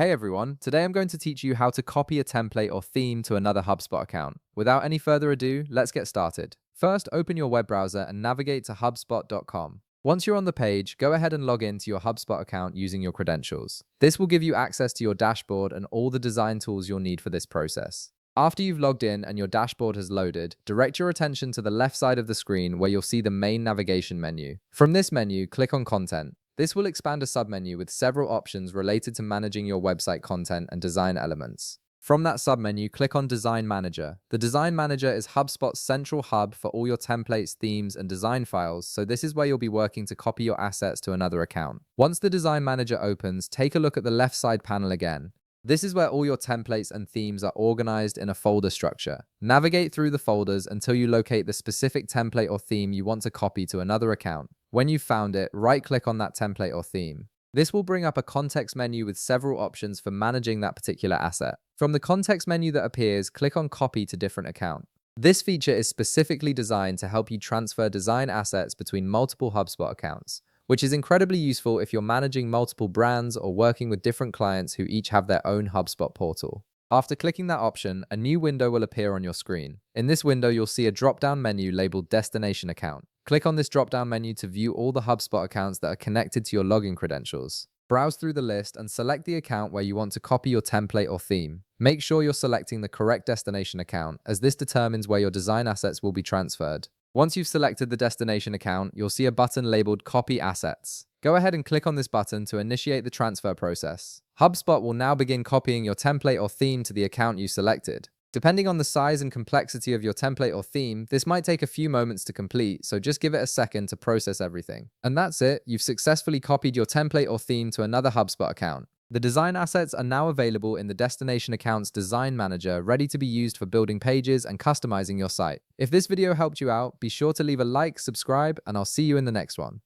Hey everyone, today I'm going to teach you how to copy a template or theme to another HubSpot account. Without any further ado, let's get started. First, open your web browser and navigate to HubSpot.com. Once you're on the page, go ahead and log in to your HubSpot account using your credentials. This will give you access to your dashboard and all the design tools you'll need for this process. After you've logged in and your dashboard has loaded, direct your attention to the left side of the screen where you'll see the main navigation menu. From this menu, click on Content. This will expand a submenu with several options related to managing your website content and design elements. From that submenu, click on Design Manager. The Design Manager is HubSpot's central hub for all your templates, themes, and design files, so this is where you'll be working to copy your assets to another account. Once the Design Manager opens, take a look at the left side panel again. This is where all your templates and themes are organized in a folder structure. Navigate through the folders until you locate the specific template or theme you want to copy to another account. When you've found it, right-click on that template or theme. This will bring up a context menu with several options for managing that particular asset. From the context menu that appears, click on Copy to Different Account. This feature is specifically designed to help you transfer design assets between multiple HubSpot accounts, which is incredibly useful if you're managing multiple brands or working with different clients who each have their own HubSpot portal. After clicking that option, a new window will appear on your screen. In this window, you'll see a drop-down menu labeled Destination Account. Click on this drop-down menu to view all the HubSpot accounts that are connected to your login credentials. Browse through the list and select the account where you want to copy your template or theme. Make sure you're selecting the correct destination account, as this determines where your design assets will be transferred. Once you've selected the destination account, you'll see a button labeled Copy Assets. Go ahead and click on this button to initiate the transfer process. HubSpot will now begin copying your template or theme to the account you selected. Depending on the size and complexity of your template or theme, this might take a few moments to complete, so just give it a second to process everything. And that's it, you've successfully copied your template or theme to another HubSpot account. The design assets are now available in the Destination Account's Design Manager, ready to be used for building pages and customizing your site. If this video helped you out, be sure to leave a like, subscribe, and I'll see you in the next one.